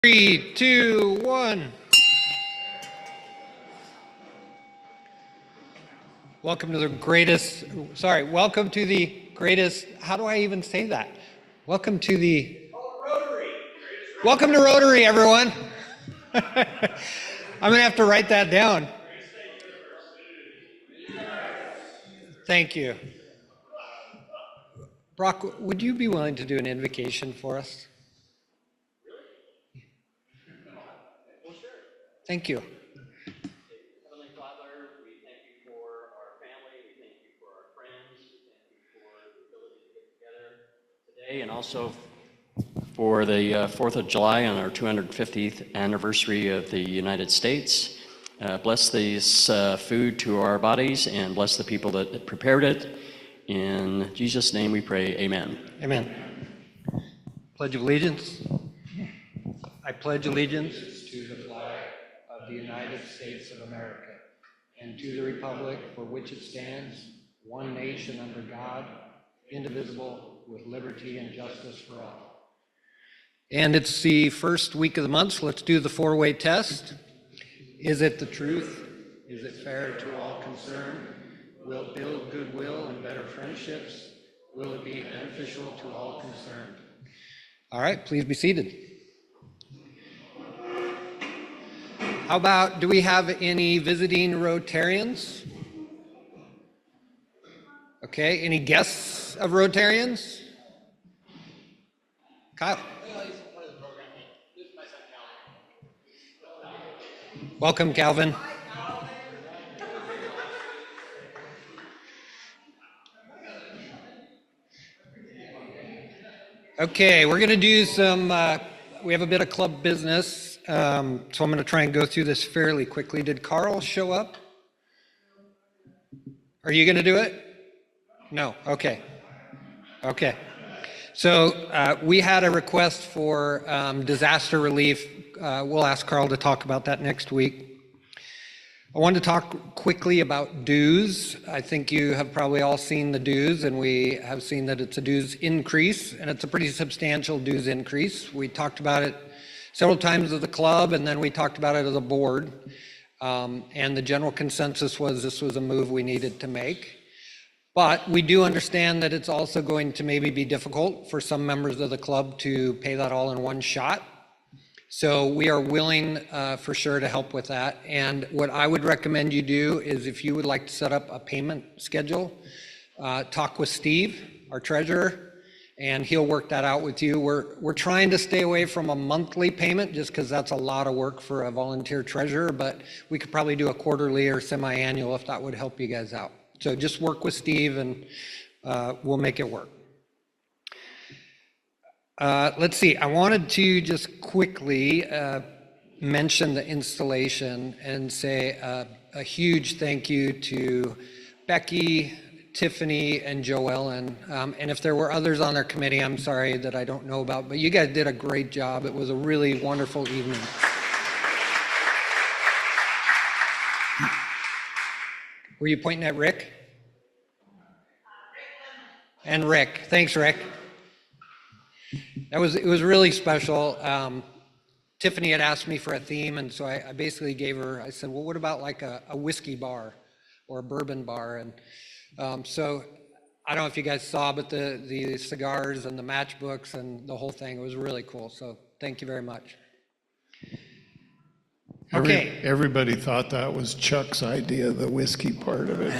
3, 2, 1. Welcome to the greatest, how do I even say that? Welcome to Rotary. Welcome to Rotary, everyone. I'm gonna have to write that down. Thank you. Brock, would you be willing to do an invocation for us? Thank you. Heavenly Father, we thank you for our family, we thank you for our friends, we thank you for the ability to get together today, and also for the 4th of July and our 250th anniversary of the United States. Bless this food to our bodies and bless the people that prepared it. In Jesus' name we pray, amen. Amen. Pledge of allegiance. I pledge allegiance to the flag of the United States of America and to the republic for which it stands, one nation under God, indivisible, with liberty and justice for all. And it's the first week of the month, so let's do the four-way test. Is it the truth? Is it fair to all concerned? Will it build goodwill and better friendships? Will it be beneficial to all concerned? All right, please be seated. How about, do we have any visiting Rotarians? Okay, any guests of Rotarians? Kyle. Welcome, Calvin. Okay, we're going to do some, we have a bit of club business, so I'm going to try and go through this fairly quickly. Did Carl show up? Are you going to do it? No, okay. Okay. So we had a request for disaster relief. We'll ask Carl to talk about that next week. I wanted to talk quickly about dues. I think you have probably all seen the dues, and we have seen that it's a dues increase, and it's a pretty substantial dues increase. We talked about it several times as a club, and then we talked about it as a board. And the general consensus was this was a move we needed to make. But we do understand that it's also going to maybe be difficult for some members of the club to pay that all in one shot. So we are willing for sure to help with that. And what I would recommend you do is if you would like to set up a payment schedule, talk with Steve, our treasurer, and he'll work that out with you. We're trying to stay away from a monthly payment just because that's a lot of work for a volunteer treasurer, but we could probably do a quarterly or semi-annual if that would help you guys out. So just work with Steve and we'll make it work. Let's see, I wanted to just quickly mention the installation and say a huge thank you to Becky, Tiffany, and Joellen. And if there were others on their committee, I'm sorry that I don't know about, but you guys did a great job. It was a really wonderful evening. Were you pointing at Rick? And Rick. Thanks, Rick. It was really special. Tiffany had asked me for a theme, and so I basically gave her, I said, well, what about like a whiskey bar or a bourbon bar? And so I don't know if you guys saw, but the cigars and the matchbooks and the whole thing, it was really cool. So thank you very much. Okay. Everybody thought that was Chuck's idea, the whiskey part of it.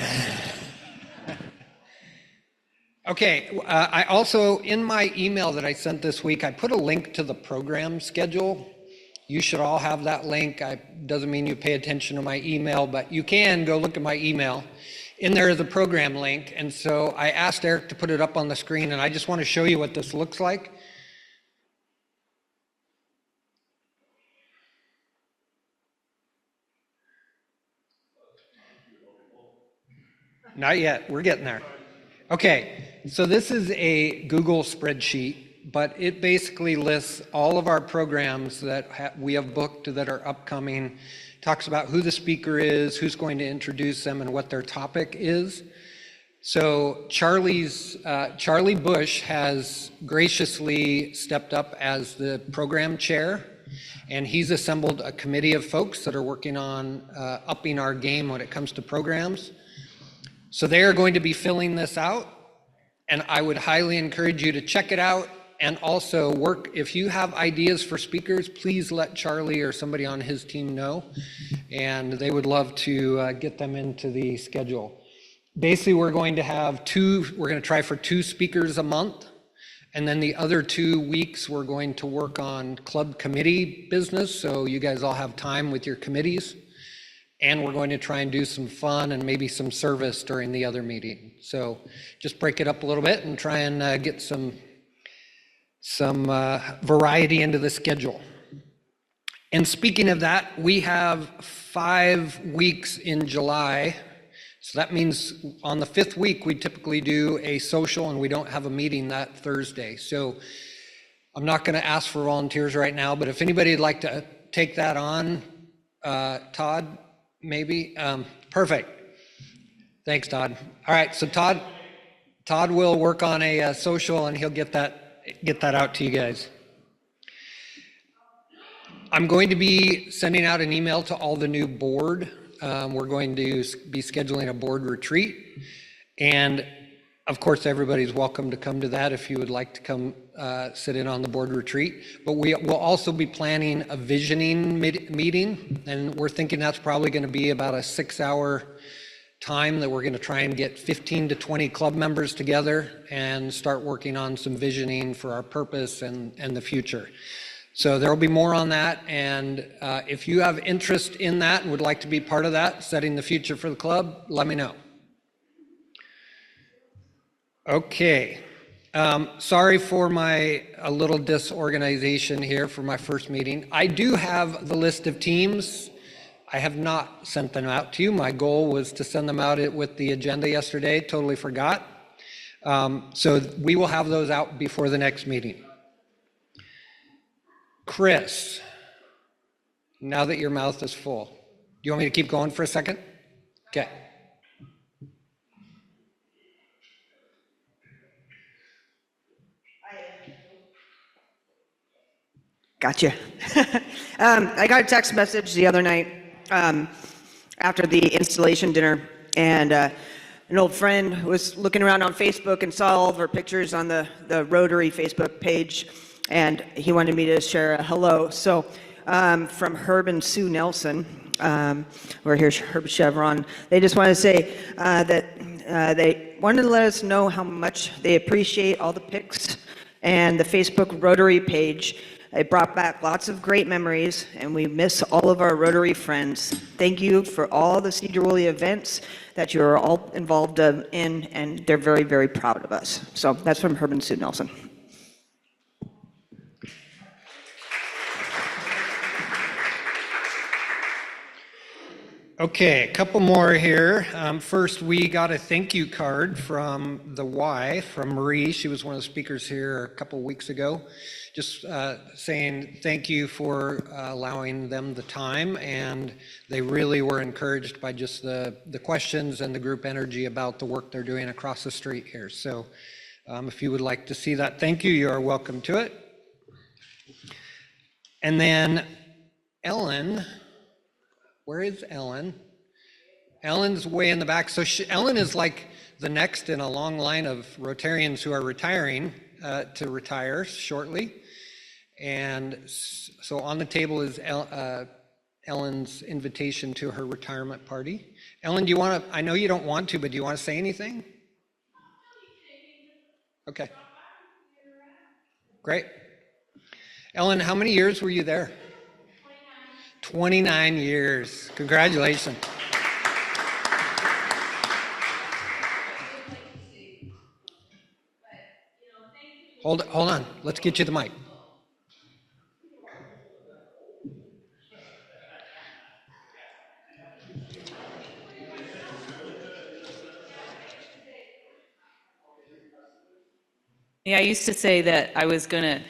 Okay, I also, in my email that I sent this week, I put a link to the program schedule. You should all have that link. Doesn't mean you pay attention to my email, but you can go look at my email. In there is a program link, and so I asked Eric to put it up on the screen, and I just want to show you what this looks like. Not yet, we're getting there. Okay, so this is a Google spreadsheet, but it basically lists all of our programs that we have booked that are upcoming, talks about who the speaker is, who's going to introduce them, and what their topic is. So Charlie Bush has graciously stepped up as the program chair, And he's assembled a committee of folks that are working on upping our game when it comes to programs. So they are going to be filling this out, and I would highly encourage you to check it out. And also work, if you have ideas for speakers, please let Charlie or somebody on his team know. And they would love to get them into the schedule. Basically, we're going to try for 2 speakers a month. And then the other 2 weeks, we're going to work on club committee business. So you guys all have time with your committees. And we're going to try and do some fun and maybe some service during the other meeting. So just break it up a little bit and try and get some variety into the schedule. And speaking of that, we have 5 weeks in July. So that means on the 5th week, we typically do a social, and we don't have a meeting that Thursday. So I'm not going to ask for volunteers right now, but if anybody would like to take that on, Todd, maybe? Perfect. Thanks, Todd. All right, so Todd will work on a social, and he'll get that out to you guys. I'm going to be sending out an email to all the new board. We're going to be scheduling a board retreat. And of course, everybody's welcome to come to that if you would like to come sit in on the board retreat. But we will also be planning a visioning meeting. And we're thinking that's probably going to be about a 6-hour time that we're going to try and get 15 to 20 club members together and start working on some visioning for our purpose and the future. So there will be more on that. And if you have interest in that and would like to be part of that, setting the future for the club, let me know. Okay. Sorry for a little disorganization here for my first meeting. I do have the list of teams. I have not sent them out to you. My goal was to send them out with the agenda yesterday, totally forgot. So we will have those out before the next meeting. Chris, now that your mouth is full, do you want me to keep going for a second? Okay. Gotcha. I got a text message the other night after the installation dinner, and an old friend was looking around on Facebook and saw all of our pictures on the Rotary Facebook page, and he wanted me to share a hello. So from Herb and Sue Nelson, or here's Herb Chevron, they just want to say that they wanted to let us know how much they appreciate all the pics and the Facebook Rotary page. It brought back lots of great memories, and we miss all of our Rotary friends. Thank you for all the Sedro Woolley events that you're all involved in, and they're very, very proud of us. So that's from Herb and Sue Nelson. Okay, a couple more here. First, we got a thank you card from the Y, from Marie. She was one of the speakers here a couple weeks ago, just saying thank you for allowing them the time, and they really were encouraged by just the questions and the group energy about the work they're doing across the street here. So if you would like to see that thank you, you are welcome to it. And then Ellen, where is Ellen? Ellen's way in the back. So Ellen is like the next in a long line of Rotarians who are retiring to retire shortly. And so on the table is Ellen's invitation to her retirement party. Ellen, do you want to, I know you don't want to, but do you want to say anything? Okay. Great. Ellen, how many years were you there? 29 years. Congratulations. Hold on. Let's get you the mic. Yeah, I used to say that I was going to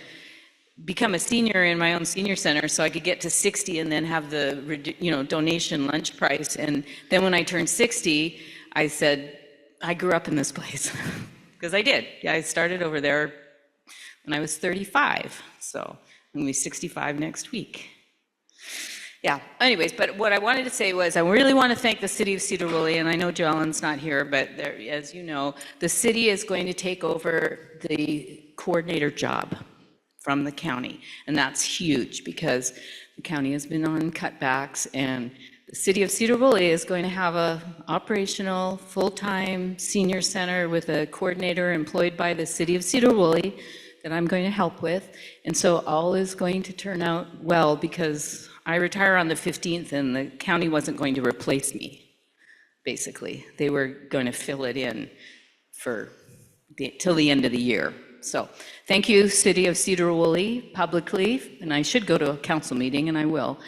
become a senior in my own senior center so I could get to 60 and then have the donation lunch price. And then when I turned 60, I said, I grew up in this place. Because I did. Yeah, I started over there when I was 35. So I'm going to be 65 next week. Yeah, anyways, but what I wanted to say was I really want to thank the city of Cedar Woolley, and I know Jocelyn's not here, but there, as you know, the city is going to take over the coordinator job from the county, and that's huge because the county has been on cutbacks, and the city of Cedar Woolley is going to have a operational, full-time senior center with a coordinator employed by the city of Cedar Woolley that I'm going to help with, and so all is going to turn out well because I retire on the 15th and the county wasn't going to replace me, basically. They were going to fill it in till the end of the year. So thank you, City of Cedar Woolley, publicly, and I should go to a council meeting, and I will,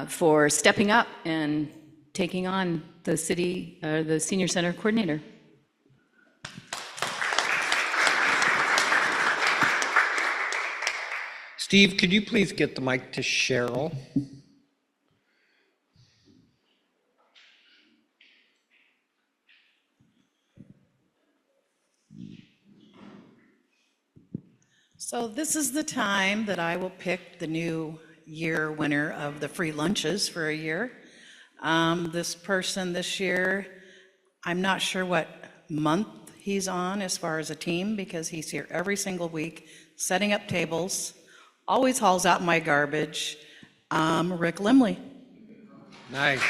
for stepping up and taking on the senior center coordinator. Steve, could you please get the mic to Cheryl? So this is the time that I will pick the new year winner of the free lunches for a year. This person this year, I'm not sure what month he's on as far as a team because he's here every single week setting up tables, always hauls out my garbage. Rick Limley. Nice.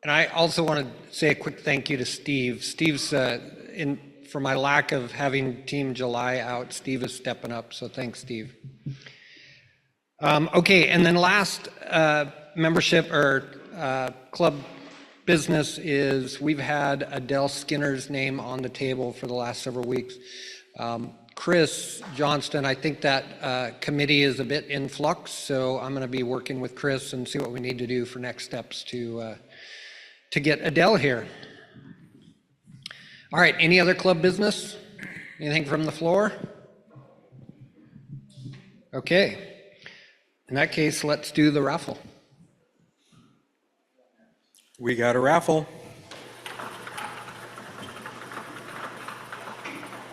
And I also want to say a quick thank you to Steve. Steve's, for my lack of having Team July out, Steve is stepping up, so thanks, Steve. Okay, and then last membership or club business is we've had Adele Skinner's name on the table for the last several weeks. Chris Johnston, I think that committee is a bit in flux, so I'm going to be working with Chris and see what we need to do for next steps to get Adele here. All right, any other club business? Anything from the floor? Okay. In that case, let's do the raffle. We got a raffle.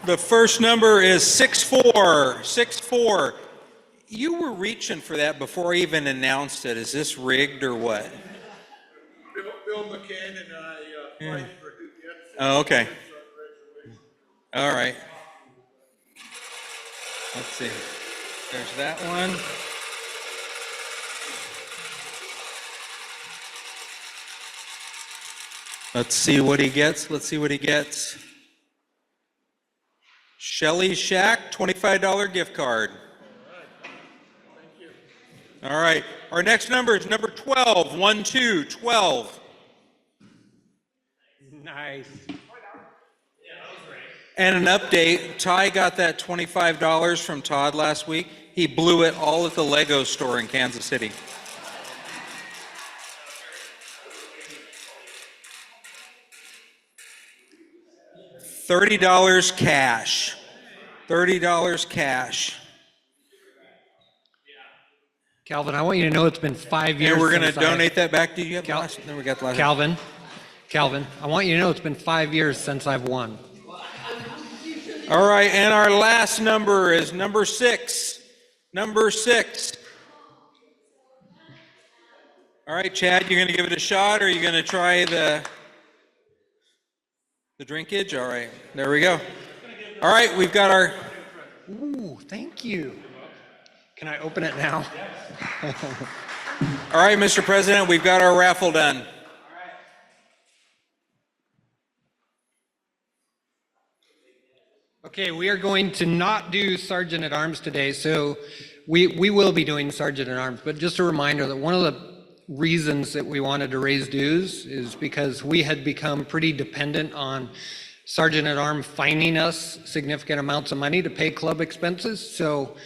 The first number is 64. 64. You were reaching for that before I even announced it. Is this rigged or what? Bill McCann and I played for the Oh, okay. All right. Let's see. There's that one. Let's see what he gets. Let's see what he gets. Shelly Shack, $25 gift card. All right. Our next number is number 12. 1, 2, 12. Nice. And an update, Ty got that $25 from Todd last week. He blew it all at the Lego store in Kansas City. $30 cash. $30 cash. Calvin, I want you to know it's been 5 years. And we're going to since donate that back to you. Have the Cal- last, then we got the last. Calvin, I want you to know it's been 5 years since I've won. All right, and our last number is number 6. Number 6. All right, Chad, you're going to give it a shot, or are you going to try the drinkage? All right, there we go. All right, we've got our... Ooh, thank you. Can I open it now? All right, Mr. President, we've got our raffle done. Okay, we are going to not do Sergeant at Arms today, so we will be doing Sergeant at Arms, but just a reminder that one of the reasons that we wanted to raise dues is because we had become pretty dependent on Sergeant at Arms fining us significant amounts of money to pay club expenses. So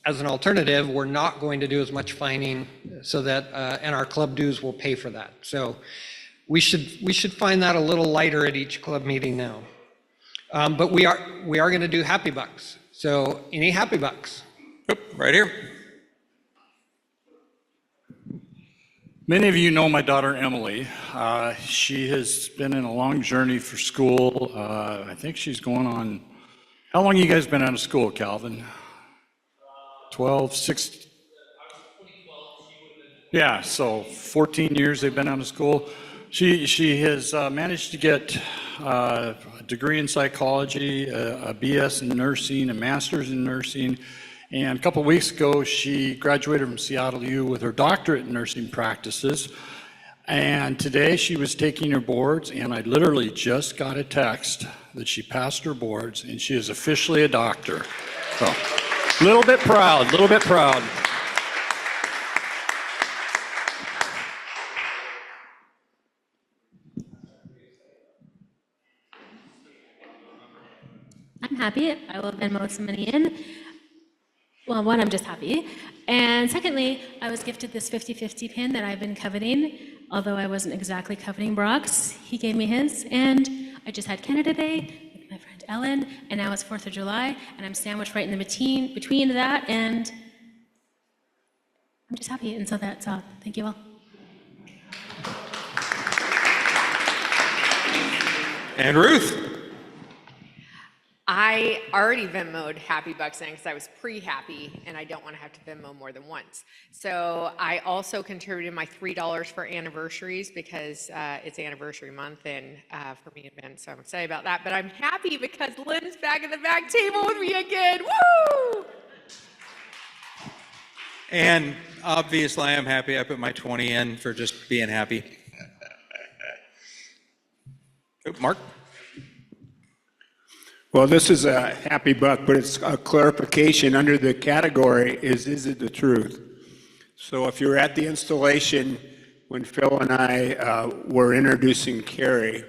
as an alternative, we're not going to do as much fining so that, and our club dues will pay for that. So we should find that a little lighter at each club meeting now. But we are going to do Happy Bucks. So any Happy Bucks? Oop, right here. Many of you know my daughter Emily. She has been in a long journey for school. I think she's going on, how long you guys been out of school, Calvin? 12, 6? Yeah, so 14 years they've been out of school. She has managed to get a degree in psychology, a BS in nursing, a master's in nursing, and a couple weeks ago she graduated from Seattle U with her doctorate in nursing practices. And today she was taking her boards, and I literally just got a text that she passed her boards and she is officially a doctor. So, a little bit proud, a little bit proud. I'm happy. I will Venmo some money in. Well, one, I'm just happy. And secondly, I was gifted this 50-50 pin that I've been coveting, although I wasn't exactly coveting Brock's. He gave me his. And I just had Canada Day with my friend Ellen, and now it's 4th of July, and I'm sandwiched right in the between that, and I'm just happy. And so that's all. Thank you all. And Ruth? I already Venmo'd Happy Bucks in because I was pre-happy and I don't want to have to Venmo more than once. So I also contributed my $3 for anniversaries because it's anniversary month and for me and Ben, so I'm excited about that. But I'm happy because Lynn's back at the back table with me again. Woo! And obviously I'm happy. I put my 20 in for just being happy. Oh, Mark? Well, this is a happy buck, but it's a clarification under the category is it the truth? So if you're at the installation when Phil and I were introducing Carrie,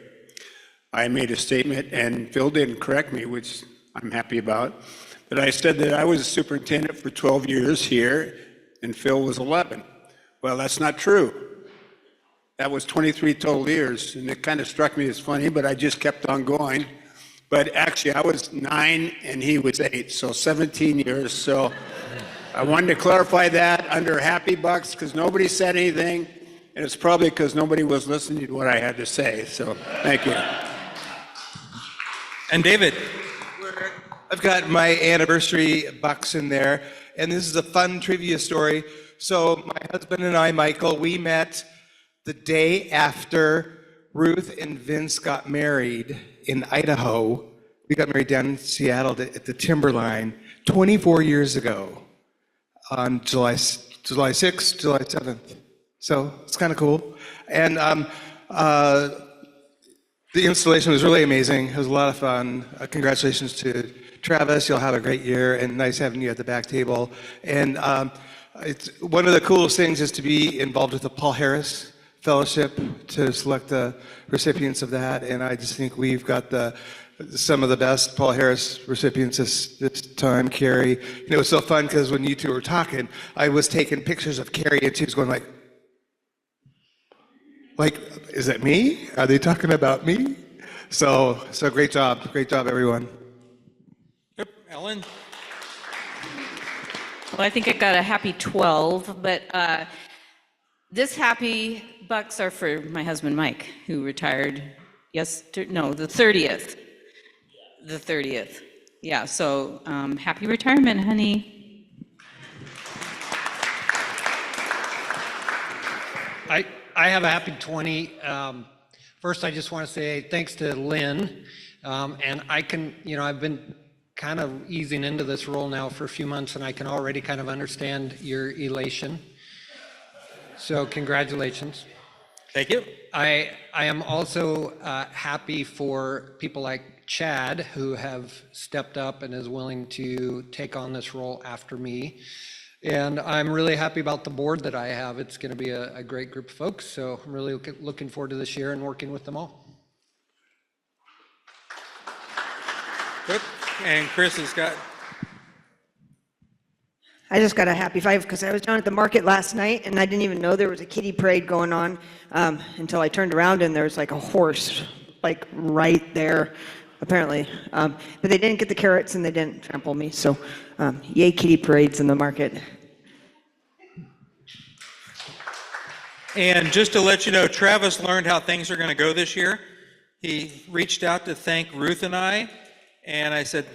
I made a statement, and Phil didn't correct me, which I'm happy about, but I said that I was a superintendent for 12 years here, and Phil was 11. Well, that's not true. That was 23 total years, and it kind of struck me as funny, but I just kept on going. But actually, I was 9 and he was 8, so 17 years. So I wanted to clarify that under Happy Bucks because nobody said anything, and it's probably because nobody was listening to what I had to say. So thank you. And David? I've got my anniversary bucks in there, and this is a fun trivia story. So my husband and I, Michael, we met the day after Ruth and Vince got married in Idaho. We got married down in Seattle at the Timberline 24 years ago on July 6th, July 7th. So it's kind of cool. And the installation was really amazing. It was a lot of fun. Congratulations to Travis. You'll have a great year, and nice having you at the back table. And it's one of the coolest things is to be involved with the Paul Harris Fellowship to select the recipients of that, and I just think we've got some of the best Paul Harris recipients this time. Carrie, it was so fun because when you two were talking, I was taking pictures of Carrie, and she was going like, is that me? Are they talking about me? So great job, everyone. Yep, Ellen? Well, I think I got a happy 12, but this happy bucks are for my husband, Mike, who retired the 30th. The 30th. Yeah, so happy retirement, honey. I have a happy 20. First, I just want to say thanks to Lynn. And I can, I've been kind of easing into this role now for a few months, and I can already kind of understand your elation. So congratulations. Thank you. I am also happy for people like Chad, who have stepped up and is willing to take on this role after me. And I'm really happy about the board that I have. It's going to be a great group of folks, so I'm really looking forward to this year and working with them all. Good. And Chris has got... I just got a happy 5 because I was down at the market last night and I didn't even know there was a kiddie parade going on until I turned around and there was like a horse like right there, apparently. But they didn't get the carrots and they didn't trample me. So yay kiddie parades in the market. And just to let you know, Travis learned how things are going to go this year. He reached out to thank Ruth and I said,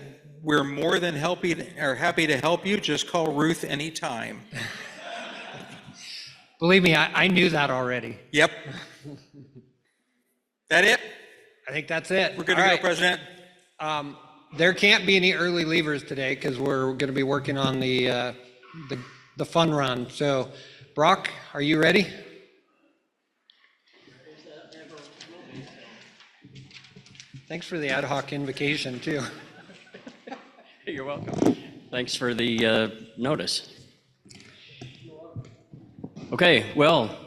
we're more than happy to help you. Just call Ruth anytime. Believe me, I knew that already. Yep. That it? I think that's it. We're good All to go, right. President. There can't be any early leavers today because we're going to be working on the fun run. So, Brock, are you ready? Thanks for the ad hoc invocation, too. You're welcome. Thanks for the notice. Okay, well,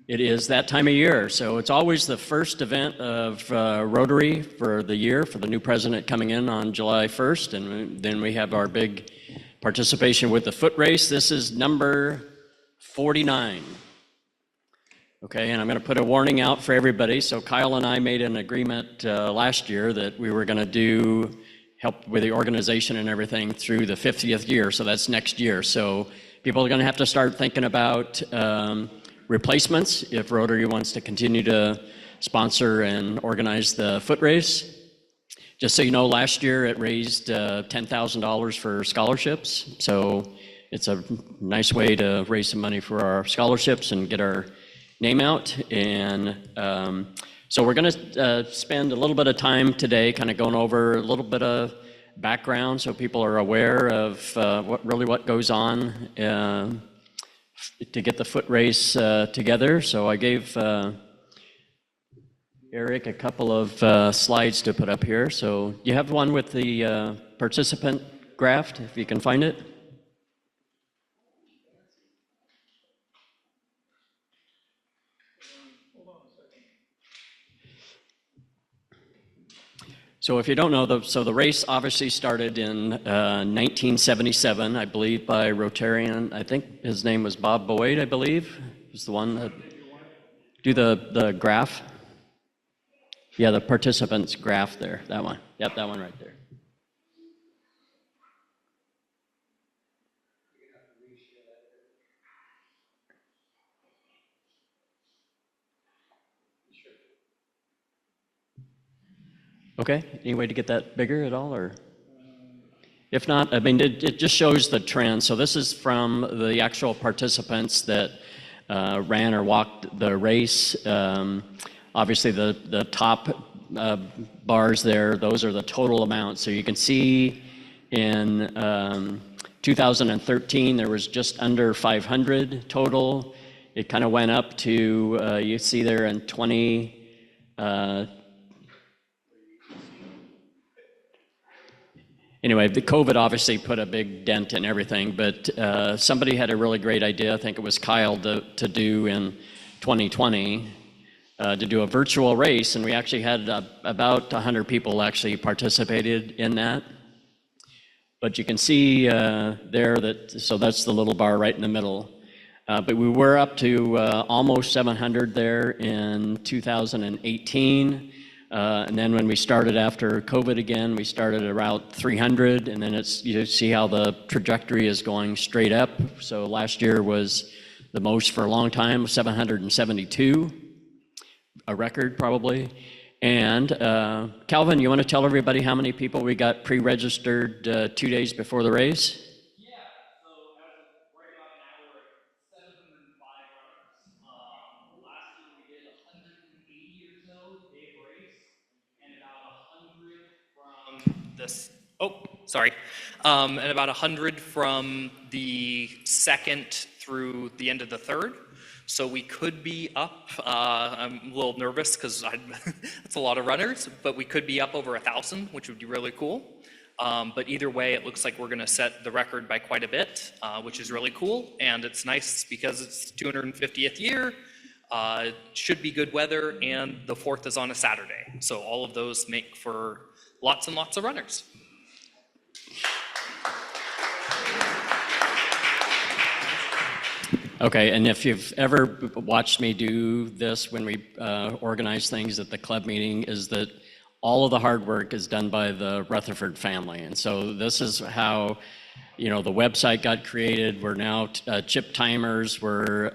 it is that time of year, so it's always the first event of Rotary for the year, for the new president coming in on July 1st, and then we have our big participation with the foot race. This is number 49. Okay, and I'm going to put a warning out for everybody. So Kyle and I made an agreement last year that we were going to help with the organization and everything through the 50th year, so that's next year. So people are going to have to start thinking about replacements if Rotary wants to continue to sponsor and organize the foot race. Just so you know, last year it raised $10,000 for scholarships, so it's a nice way to raise some money for our scholarships and get our name out. And so we're going to spend a little bit of time today kind of going over a little bit of background so people are aware of what goes on to get the foot race together. So I gave Eric a couple of slides to put up here. So you have one with the participant graph, if you can find it. So if you don't know, the race obviously started in 1977, I believe, by Rotarian. I think his name was Bob Boyd, I believe, was the one that do the graph. Yeah, the participants graph there, that one. Yep, that one right there. Okay, any way to get that bigger at all, or? If not, I mean, it just shows the trend. So this is from the actual participants that ran or walked the race. Obviously, the top bars there, those are the total amounts. So you can see in 2013, there was just under 500 total. It kind of went up to, you see there in 20, anyway, the COVID obviously put a big dent in everything, but somebody had a really great idea, I think it was Kyle, to do in 2020, to do a virtual race, and we actually had about 100 people actually participated in that. But you can see there so that's the little bar right in the middle. But we were up to almost 700 there in 2018. And then when we started after COVID again, we started around 300, and then you see how the trajectory is going straight up. So last year was the most for a long time, 772, a record probably. And Calvin, you want to tell everybody how many people we got pre-registered 2 days before the race? And about 100 from the second through the end of the third. So we could be up, I'm a little nervous because that's a lot of runners, but we could be up over 1,000, which would be really cool. But either way, it looks like we're going to set the record by quite a bit, which is really cool. And it's nice because it's 250th year, should be good weather, and the 4th is on a Saturday. So all of those make for lots and lots of runners. Okay, and if you've ever watched me do this when we organize things at the club meeting, is that all of the hard work is done by the Rutherford family. And so this is how, the website got created. We're now chip timers. We're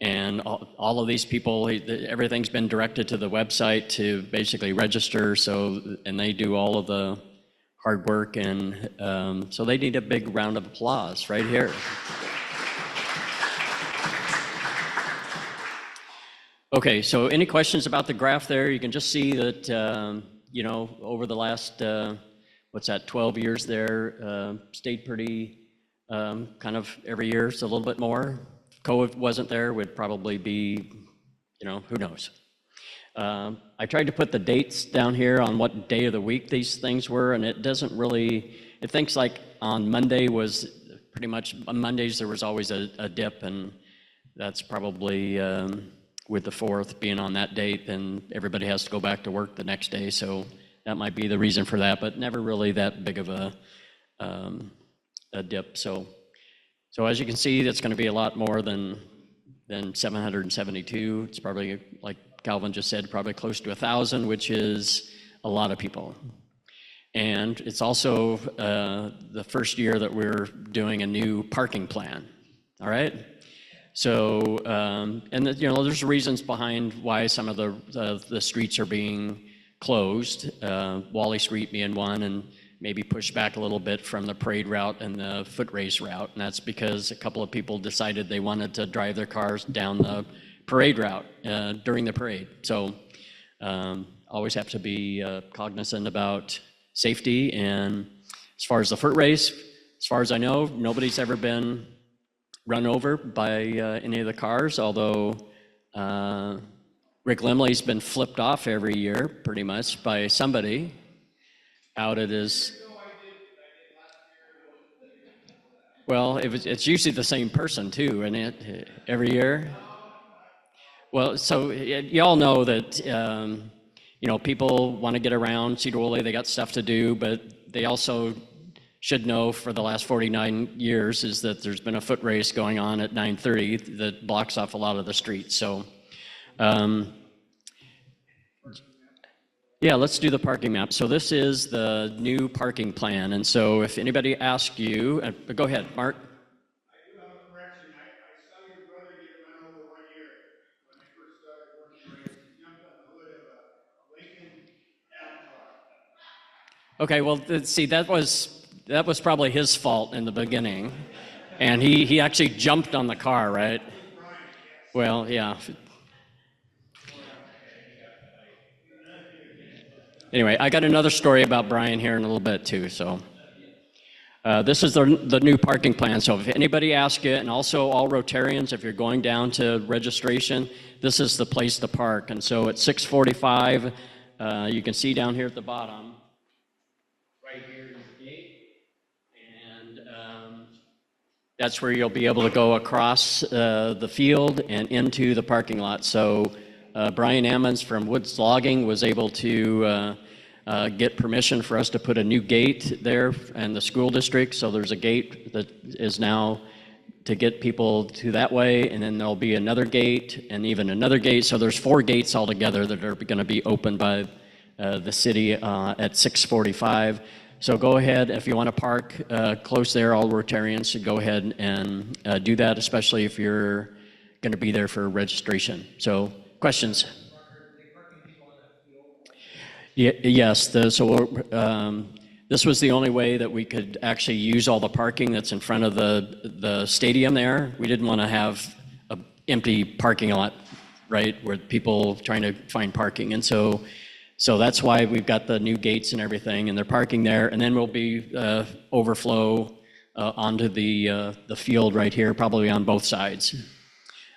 And all of these people, everything's been directed to the website to basically register, and they do all of the hard work, and so they need a big round of applause right here. Okay, so any questions about the graph there? You can just see that, over the last, 12 years there, stayed pretty kind of every year, it's a little bit more. If COVID wasn't there, would probably be, who knows? I tried to put the dates down here on what day of the week these things were, and it doesn't really, it thinks like on Monday was pretty much, on Mondays there was always a dip, and that's probably with the 4th being on that date, then everybody has to go back to work the next day, so that might be the reason for that, but never really that big of a dip. So as you can see, that's going to be a lot more than 772. It's probably, like Calvin just said, probably close to 1,000, which is a lot of people. And it's also the first year that we're doing a new parking plan. All right. So there's reasons behind why some of the streets are being closed. Wally Street being one, and maybe pushed back a little bit from the parade route and the foot race route. And that's because a couple of people decided they wanted to drive their cars down the parade route during the parade. So always have to be cognizant about safety. And as far as the foot race, as far as I know, nobody's ever been run over by any of the cars, although Rick Limley's been flipped off every year pretty much by somebody out at his, well, it's usually the same person too, isn't it, every year? Well, so you all know that, people want to get around Sedro Woolley, they got stuff to do, but they also should know for the last 49 years is that there's been a foot race going on at 9:30 that blocks off a lot of the streets. So, yeah, let's do the parking map. So this is the new parking plan. And so if anybody asks you, go ahead, Mark. I do have a correction. I saw your brother get run over one year when I first started working race. He jumped on the hood of a Lincoln Avatar. Okay, well, see, that was probably his fault in the beginning. And he actually jumped on the car, right? Well, yeah. Anyway, I got another story about Brian here in a little bit too. So this is the new parking plan. So if anybody asks you, and also all Rotarians, if you're going down to registration, this is the place to park. And so at 6:45, you can see down here at the bottom, right here is the gate, and that's where you'll be able to go across the field and into the parking lot. So Brian Ammons from Woods Logging was able to get permission for us to put a new gate there in the school district. So there's a gate that is now to get people to that way, and then there'll be another gate and even another gate. So there's 4 gates altogether that are going to be opened by the city at 6:45. So go ahead, if you want to park close there, all Rotarians should go ahead and do that, especially if you're going to be there for registration. So questions? Yes. This was the only way that we could actually use all the parking that's in front of the stadium there. We didn't want to have an empty parking lot, right, where people trying to find parking. And so that's why we've got the new gates and everything, and they're parking there. And then we'll be overflow onto the field right here, probably on both sides.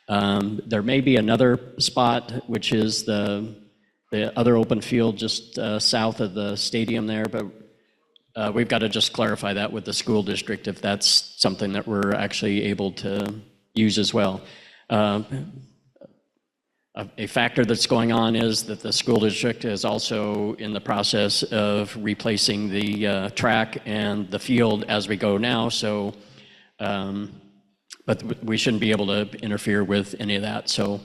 There may be another spot, which is the other open field just south of the stadium there, but we've got to just clarify that with the school district if that's something that we're actually able to use as well. A factor that's going on is that the school district is also in the process of replacing the track and the field as we go now, so but we shouldn't be able to interfere with any of that. So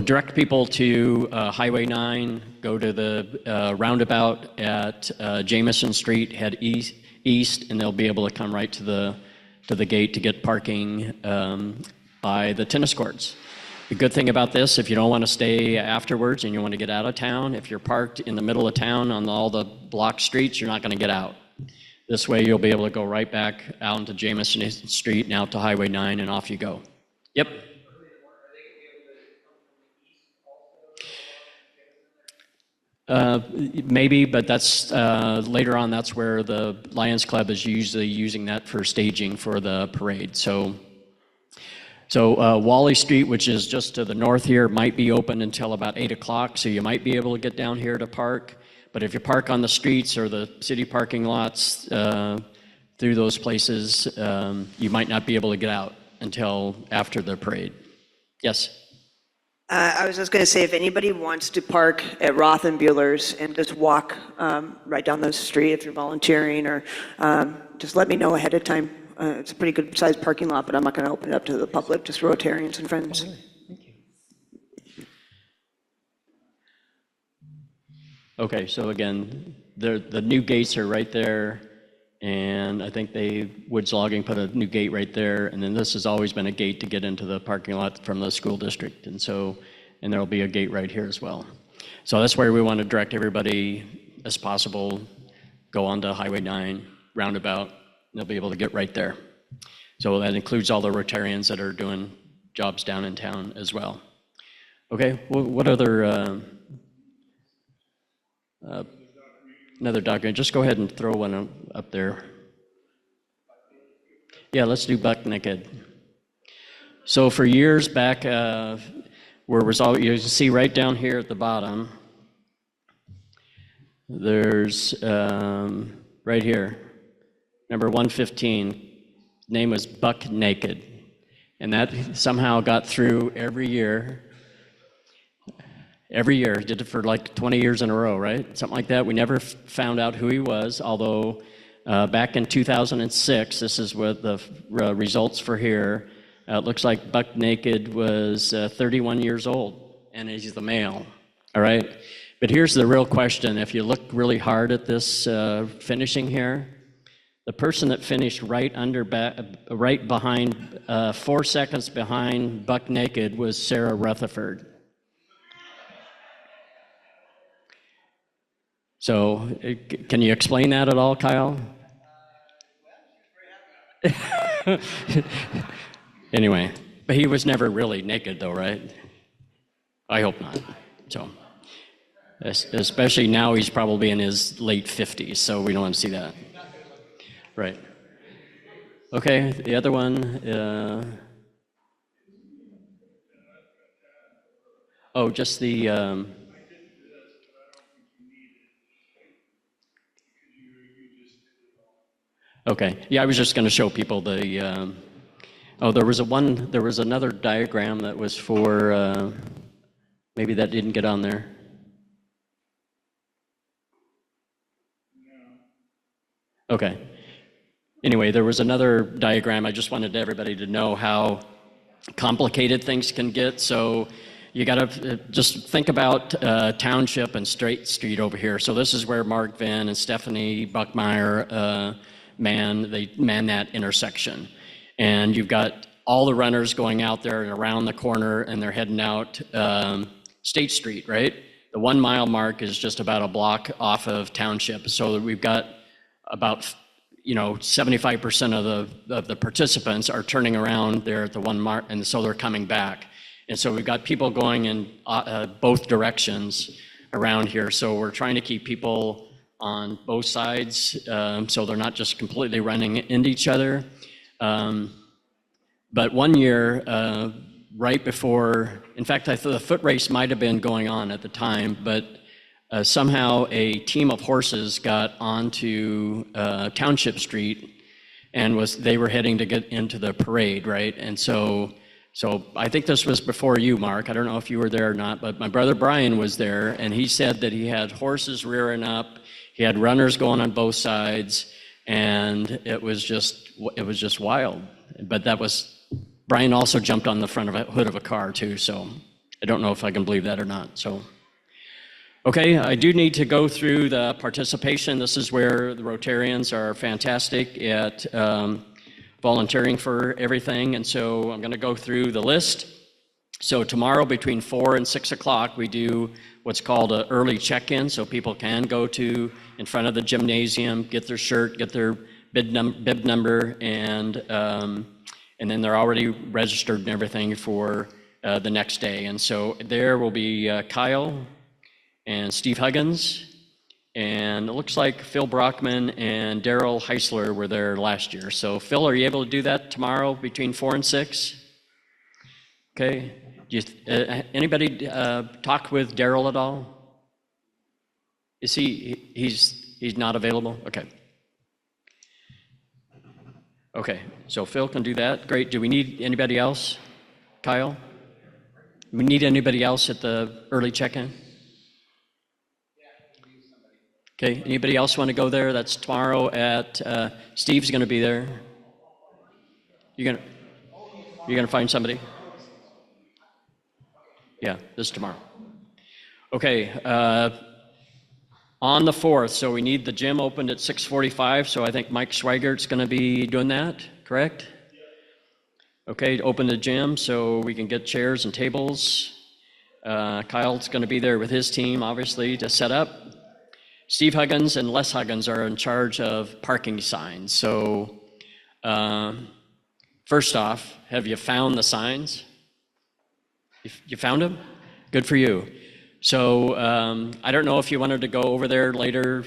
direct people to Highway 9, go to the roundabout at Jameson Street, head east, and they'll be able to come right to the gate to get parking by the tennis courts. The good thing about this, if you don't want to stay afterwards and you want to get out of town, if you're parked in the middle of town on all the block streets, you're not going to get out. This way, you'll be able to go right back out into Jameson Street and out to Highway 9, and off you go. Yep. Maybe, but that's later on. That's where the Lions Club is usually using that for staging for the parade. So Wally Street, which is just to the north here, might be open until about 8 o'clock. So you might be able to get down here to park. But if you park on the streets or the city parking lots through those places, you might not be able to get out until after the parade. Yes? I was just going to say, if anybody wants to park at Roth and Bueller's and just walk right down the street if you're volunteering, or just let me know ahead of time. It's a pretty good sized parking lot, but I'm not going to open it up to the public, just Rotarians and friends. Okay, so again, the new gates are right there, and I think Woods Logging put a new gate right there, and then this has always been a gate to get into the parking lot from the school district, and there'll be a gate right here as well. So that's where we want to direct everybody as possible, go onto Highway 9, roundabout, and they'll be able to get right there. So that includes all the Rotarians that are doing jobs down in town as well. Okay, what other... another document, just go ahead and throw one up there. Yeah, let's do buck naked. So for years back, where was all, you can see right down here at the bottom, there's right here, number 115, name was Buck Naked. And that somehow got through every year. Every year, did it for like 20 years in a row, right? Something like that. We never found out who he was, although back in 2006, this is what the results for here. It looks like Buck Naked was 31 years old, and he's the male, all right? But here's the real question. If you look really hard at this finishing here, the person that finished right behind, 4 seconds behind Buck Naked was Sarah Rutherford. So, can you explain that at all, Kyle? Anyway, but he was never really naked, though, right? I hope not. So, especially now, he's probably in his late 50s, so we don't want to see that. Right. Okay, the other one. Just the. Okay, yeah, I was just going to show people the, there was another diagram that was for, maybe that didn't get on there. Okay. Anyway, there was another diagram. I just wanted everybody to know how complicated things can get. So you got to just think about Township and Straight Street over here. So this is where Mark Venn and Stephanie Buckmeyer man that intersection. And you've got all the runners going out there and around the corner, and they're heading out State Street, right? The 1 mile mark is just about a block off of Township. So we've got about 75% of the participants are turning around there at the 1 mark, and so they're coming back. And so we've got people going in both directions around here. So we're trying to keep people on both sides, so they're not just completely running into each other. But one year, right before, in fact, I thought the foot race might have been going on at the time, but somehow a team of horses got onto Township Street, and they were heading to get into the parade, right? And so I think this was before you, Mark. I don't know if you were there or not, but my brother Brian was there, and he said that he had horses rearing up. He had runners going on both sides, and it was just wild. But Brian also jumped on the front of a hood of a car too, so I don't know if I can believe that or not. So, okay, I do need to go through the participation. This is where the Rotarians are fantastic at volunteering for everything, and so I'm going to go through the list. So tomorrow between 4 and 6 o'clock, we do what's called an early check-in, so people can go to in front of the gymnasium, get their shirt, get their bib number, and then they're already registered and everything for the next day. And so there will be Kyle and Steve Huggins, and it looks like Phil Brockman and Daryl Heisler were there last year. So Phil, are you able to do that tomorrow between 4 and 6? Okay. Anybody talk with Daryl at all? Is he's not available? Okay. Okay, so Phil can do that. Great. Do we need anybody else? Kyle? Do we need anybody else at the early check-in? Okay, anybody else want to go there? That's tomorrow at, Steve's going to be there. You're going to find somebody? Yeah, this is tomorrow. Okay, on the 4th, so we need the gym opened at 6:45, so I think Mike Schweigert's going to be doing that, correct? Okay, open the gym so we can get chairs and tables. Kyle's going to be there with his team, obviously, to set up. Steve Huggins and Les Huggins are in charge of parking signs. So first off, have you found the signs? You found them? Good for you. So I don't know if you wanted to go over there later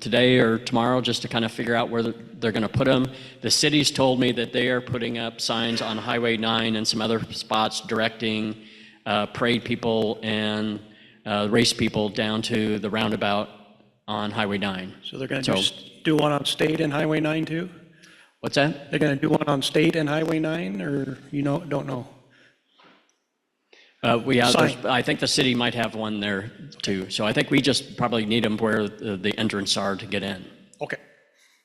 today or tomorrow just to kind of figure out where they're going to put them. The city's told me that they are putting up signs on Highway 9 and some other spots directing parade people and race people down to the roundabout on Highway 9. So they're going to do one on State and Highway 9 too? What's that? They're going to do one on State and Highway 9, or don't know? I think the city might have one there too. So I think we just probably need them where the entrance are to get in. Okay.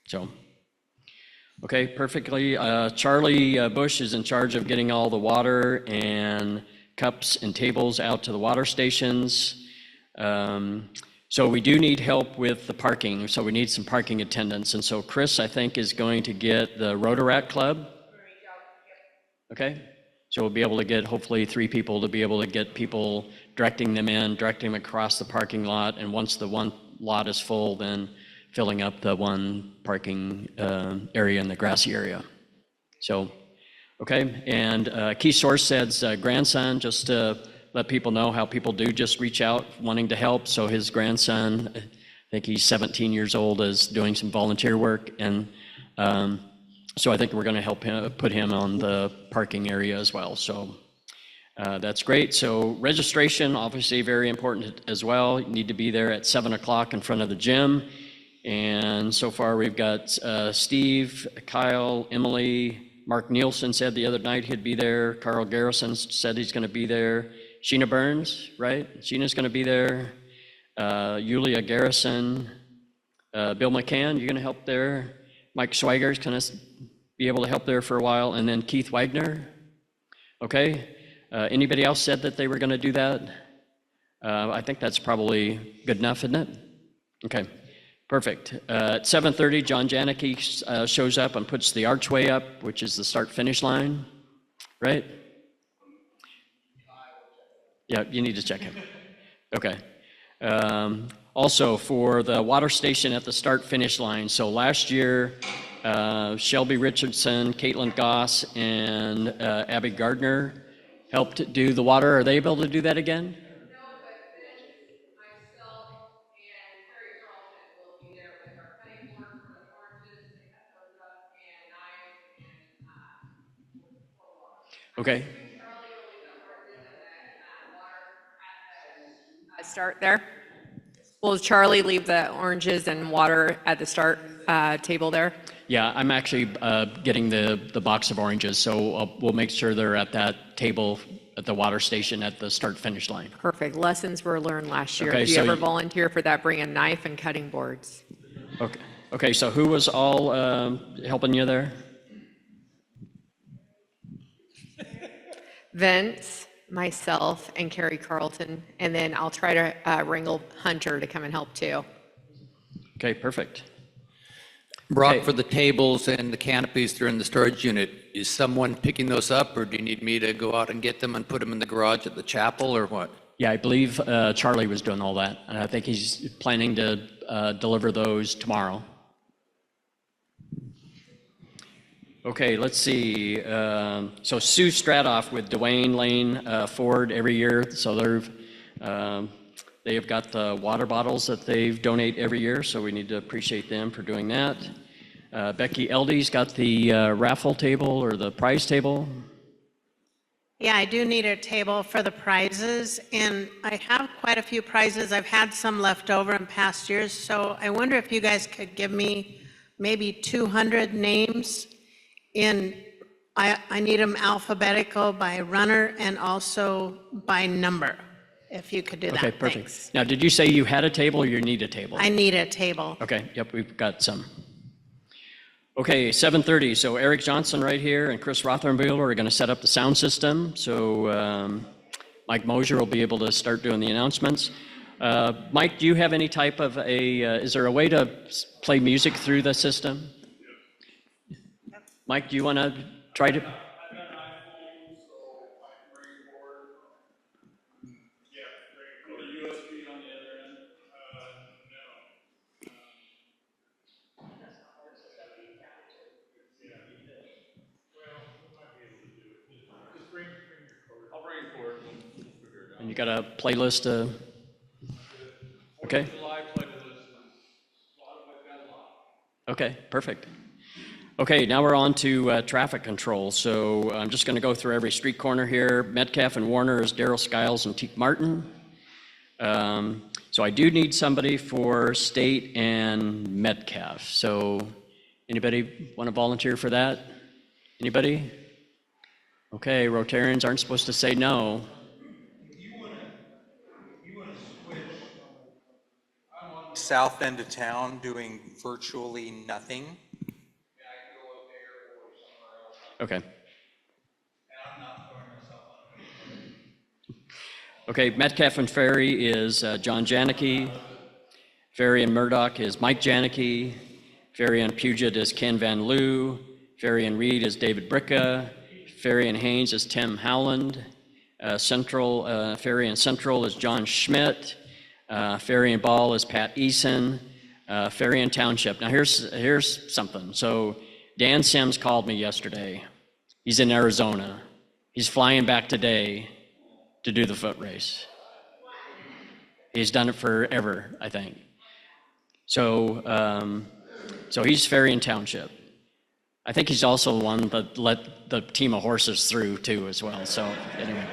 So, okay, perfectly. Charlie Bush is in charge of getting all the water and cups and tables out to the water stations. So we do need help with the parking. So we need some parking attendants. And so Chris, I think, is going to get the Rotaract Club. Okay. So we'll be able to get hopefully 3 people to be able to get people directing them across the parking lot. And once the one lot is full, then filling up the one parking area in the grassy area. So, okay. And Keith Sorsted's grandson, just to let people know how people do just reach out wanting to help. So his grandson, I think he's 17 years old, is doing some volunteer work. And so I think we're going to help him, put him on the parking area as well. So that's great. So registration, obviously very important as well. You need to be there at 7 o'clock in front of the gym. And so far we've got Steve, Kyle, Emily, Mark Nielsen said the other night he'd be there. Carl Garrison said he's going to be there. Sheena Burns, right? Sheena's going to be there. Yulia Garrison, Bill McCann, you're going to help there. Mike Schweiger's going to be able to help there for a while. And then Keith Wagner. Okay. Anybody else said that they were going to do that? I think that's probably good enough, isn't it? Okay. Perfect. At 7:30, John Janicki shows up and puts the archway up, which is the start-finish line, right? Yeah, you need to check him. Okay. Also, for the water station at the start-finish line, so last year, Shelby Richardson, Caitlin Goss, and Abby Gardner helped do the water. Are they able to do that again? Okay. Start there. Will Charlie leave the oranges and water at the start table there? Yeah, I'm actually getting the box of oranges, so we'll make sure they're at that table at the water station at the start-finish line. Perfect. Lessons were learned last year. Okay, if you so ever volunteer for that, bring a knife and cutting boards. Okay. Okay. So who was all helping you there? Vince, myself, and Carrie Carlton, and then I'll try to wrangle Hunter to come and help too. Okay, perfect. Brock, for the tables and the canopies that are in the storage unit, is someone picking those up, or do you need me to go out and get them and put them in the garage at the chapel, or what? Yeah, I believe Charlie was doing all that, and I think he's planning to deliver those tomorrow. Okay, let's see. So Sue Stratoff with Dwayne Lane Ford every year. So they have got the water bottles that they donate every year. So we need to appreciate them for doing that. Becky Eldy's got the raffle table or the prize table. Yeah, I do need a table for the prizes, and I have quite a few prizes. I've had some left over in past years, so I wonder if you guys could give me maybe 200 names. I need them alphabetical by runner and also by number, if you could do that. Okay, perfect. Thanks. Now, did you say you had a table or you need a table? I need a table. Okay, yep, we've got some. Okay, 7:30, so Eric Johnson right here and Chris Rothenbuehler are going to set up the sound system. So Mike Mosier will be able to start doing the announcements. Mike, do you have any type of is there a way to play music through the system? Mike, do you want to try to? And you got a playlist? Okay. Okay, perfect. Okay, now we're on to traffic control. So I'm just going to go through every street corner here. Metcalf and Warner is Daryl Skiles and Teak Martin. So I do need somebody for State and Metcalf. So anybody want to volunteer for that? Anybody? Okay, Rotarians aren't supposed to say no. South end of town doing virtually nothing. Okay. Okay, Metcalf and Ferry is John Janicki. Ferry and Murdoch is Mike Janicki. Ferry and Puget is Ken Van Loo. Ferry and Reed is David Bricka. Ferry and Haynes is Tim Howland. Ferry and Central is John Schmidt. Ferry and Ball is Pat Eason. Ferry and Township. Now here's something. So Dan Sims called me yesterday. He's in Arizona. He's flying back today to do the foot race. He's done it forever, I think. So, so he's Ferry and Township. I think he's also the one that let the team of horses through too as well. So anyway.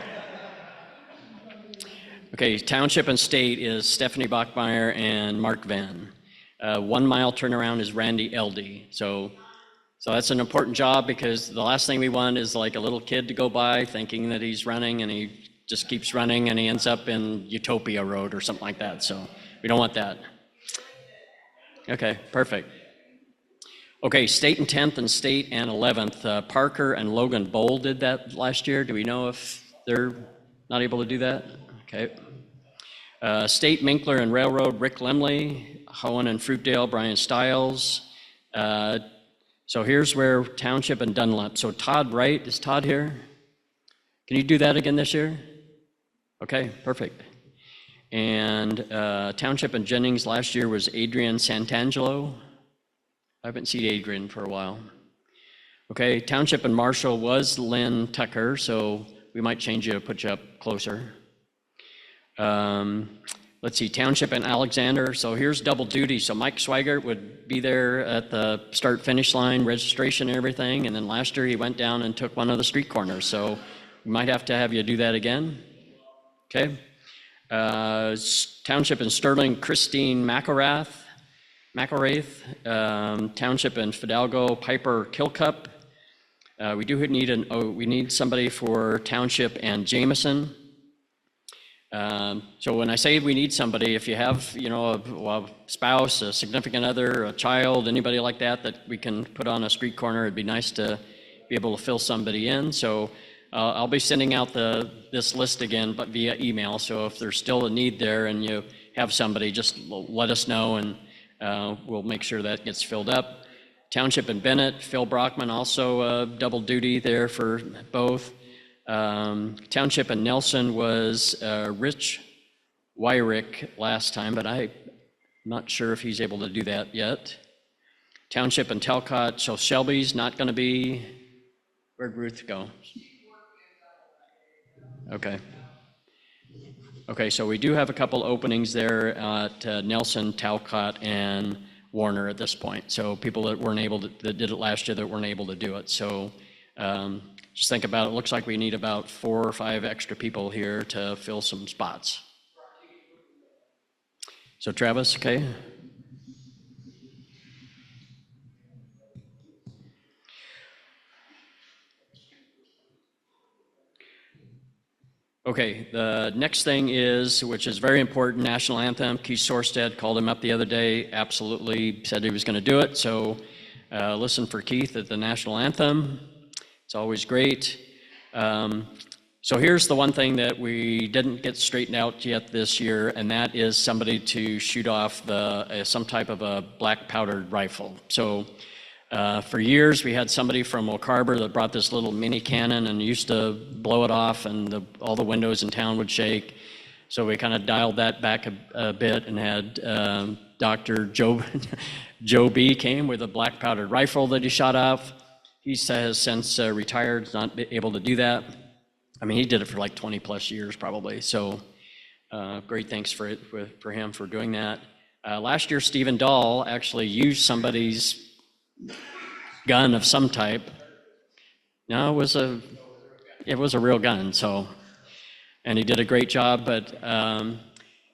Okay, Township and State is Stephanie Bachmeyer and Mark Venn. 1 mile turnaround is Randy Eldy. So that's an important job because the last thing we want is like a little kid to go by thinking that he's running and he just keeps running and he ends up in Utopia Road or something like that. So we don't want that. Okay, perfect. Okay, State and 10th and State and 11th. Parker and Logan Bowl did that last year. Do we know if they're not able to do that? Okay. State Minkler and Railroad, Rick Lemley. Hohen and Fruitdale, Brian Stiles. So here's where Township and Dunlap. So Todd Wright, is Todd here? Can you do that again this year? Okay, perfect. And Township and Jennings last year was Adrian Santangelo. I haven't seen Adrian for a while. Okay, Township and Marshall was Lynn Tucker, so we might change you, put you up closer. Let's see, Township and Alexander. So here's double duty. So Mike Swigert would be there at the start-finish line, registration and everything. And then last year he went down and took one of the street corners. So we might have to have you do that again. Okay. Township and Sterling, Christine McElrath. Township and Fidalgo, Piper Kilcup. We do need we need somebody for Township and Jameson. So when I say we need somebody, if you have, a spouse, a significant other, a child, anybody like that we can put on a street corner, it'd be nice to be able to fill somebody in. So I'll be sending out this list again, but via email. So if there's still a need there and you have somebody, just let us know and we'll make sure that gets filled up. Township and Bennett, Phil Brockman, also double duty there for both. Township and Nelson was Rich Wyrick last time, but I'm not sure if he's able to do that yet. Township and Talcott, so Shelby's not going to be, where'd Ruth go? Okay. Okay, so we do have a couple openings there at Nelson, Talcott, and Warner at this point. So people that weren't able to, that did it last year that weren't able to do it. So just think about it. Looks like we need about 4 or 5 extra people here to fill some spots. So Travis, okay? Okay, the next thing is, which is very important, national anthem. Keith Sorsted called him up the other day, absolutely said he was going to do it. So listen for Keith at the national anthem. It's always great. So here's the one thing that we didn't get straightened out yet this year, and that is somebody to shoot off some type of a black powdered rifle. So for years, we had somebody from Oak Harbor that brought this little mini cannon and used to blow it off, and all the windows in town would shake. So we kind of dialed that back a bit and had Dr. Joe B. came with a black powdered rifle that he shot off. He has since retired, not able to do that. I mean, he did it for like 20 plus years probably. So great thanks for him for doing that. Last year, Stephen Dahl actually used somebody's gun of some type. No, it was a real gun. So, and he did a great job, but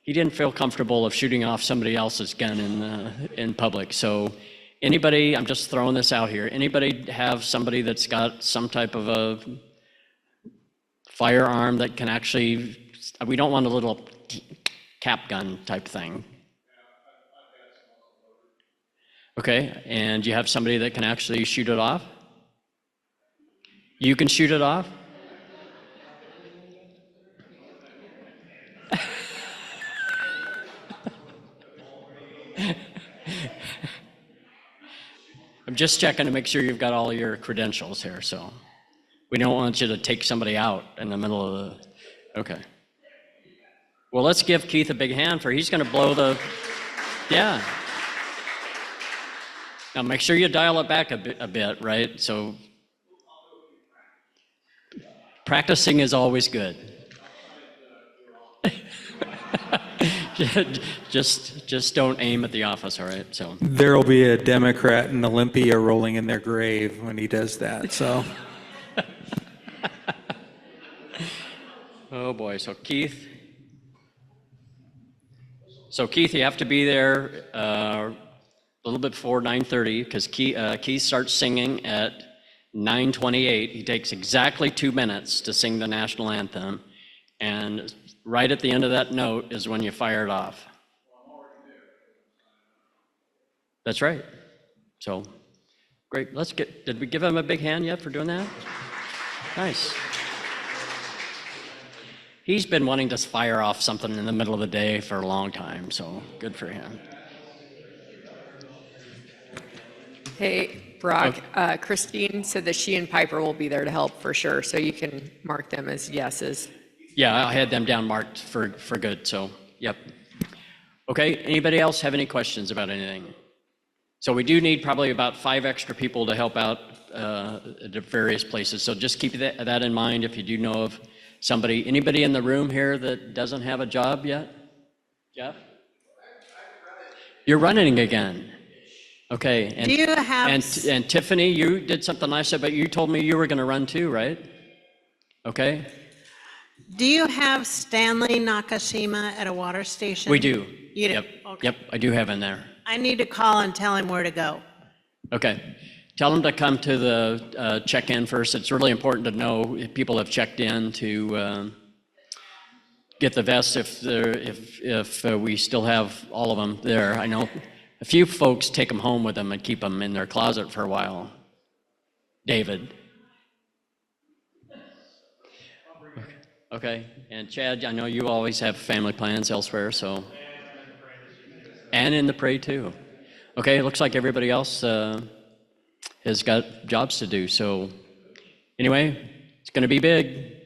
he didn't feel comfortable of shooting off somebody else's gun in public. So, anybody, I'm just throwing this out here. Anybody have somebody that's got some type of a firearm that can actually? We don't want a little cap gun type thing. Okay, and you have somebody that can actually shoot it off? You can shoot it off? I'm just checking to make sure you've got all your credentials here, so we don't want you to take somebody out in the middle of the, okay. Well, let's give Keith a big hand for, he's gonna blow the, yeah. Now make sure you dial it back a bit, right? So practicing is always good. just don't aim at the office, all right? So There'll be a Democrat and Olympia rolling in their grave when he does that, so. Oh boy, so Keith, you have to be there a little bit before 9:30 because Keith starts singing at 9:28. He takes exactly 2 minutes to sing the national anthem, and right at the end of that note is when you fire it off. That's right. So, great. Did we give him a big hand yet for doing that? Nice. He's been wanting to fire off something in the middle of the day for a long time, so good for him. Hey, Brock, Christine said that she and Piper will be there to help for sure, so you can mark them as yeses. Yeah, I had them down marked for good, so, yep. Okay, anybody else have any questions about anything? So we do need probably about 5 extra people to help out at various places, so just keep that in mind if you do know of somebody. Anybody in the room here that doesn't have a job yet? Jeff? You're running again. Okay. And, Do you have... And Tiffany, you did something I said, but you told me you were going to run too, right? Okay. Do you have Stanley Nakashima at a water station? We do. You do? Yep. Okay. Yep, I do have in there. I need to call and tell him where to go. Okay. Tell them to come to the check-in first. It's really important to know if people have checked in to get the vests if we still have all of them there. I know a few folks take them home with them and keep them in their closet for a while. David. Okay, and Chad, I know you always have family plans elsewhere, so. And in the parade too. Okay, it looks like everybody else has got jobs to do. So anyway, it's going to be big.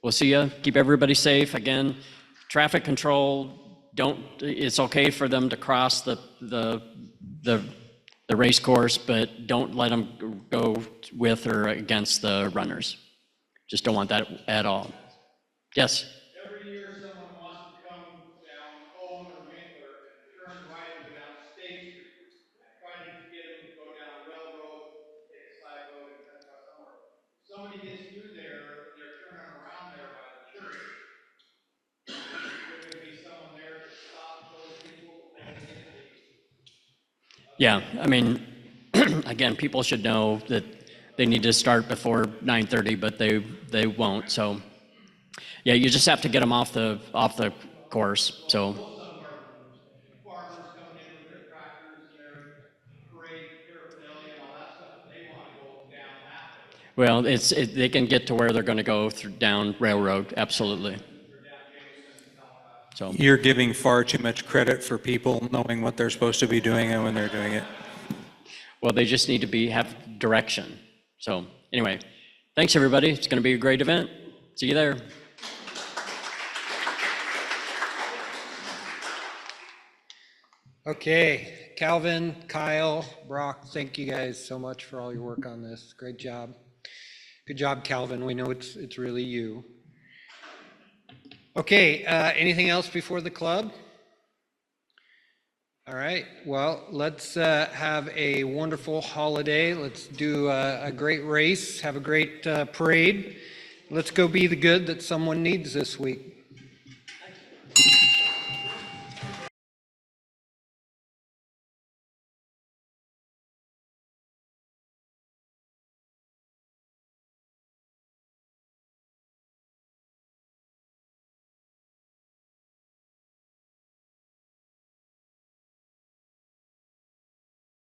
We'll see you. Keep everybody safe. Again, traffic control, it's okay for them to cross the race course, but don't let them go with or against the runners. Just don't want that at all. Yes? Every year, someone wants to come down Owen or Winkler and turn right and go down State Street. I tried to get them to go down Railroad, take a side road, and cut across somewhere. Somebody gets through there, they're turning around there by the church. There could be someone there to stop those people before they get to the Yeah, I mean, again, people should know that they need to start before 9:30, but they won't. So, yeah, you just have to get them off the course. So, farmers coming in with their tractors and their parade paraphernalia and all that stuff, and they want to go down that way. well, they can get to where they're going to go down Railroad. Absolutely. So You're giving far too much credit for people knowing what they're supposed to be doing and when they're doing it. well, they just need to have direction. So anyway, thanks everybody. It's going to be a great event. See you there. Okay, Calvin, Kyle, Brock, thank you guys so much for all your work on this. Great job. Good job, Calvin. We know it's really you. Okay, anything else before the club? All right, well, let's have a wonderful holiday. Let's do a great race, have a great parade. Let's go be the good that someone needs this week.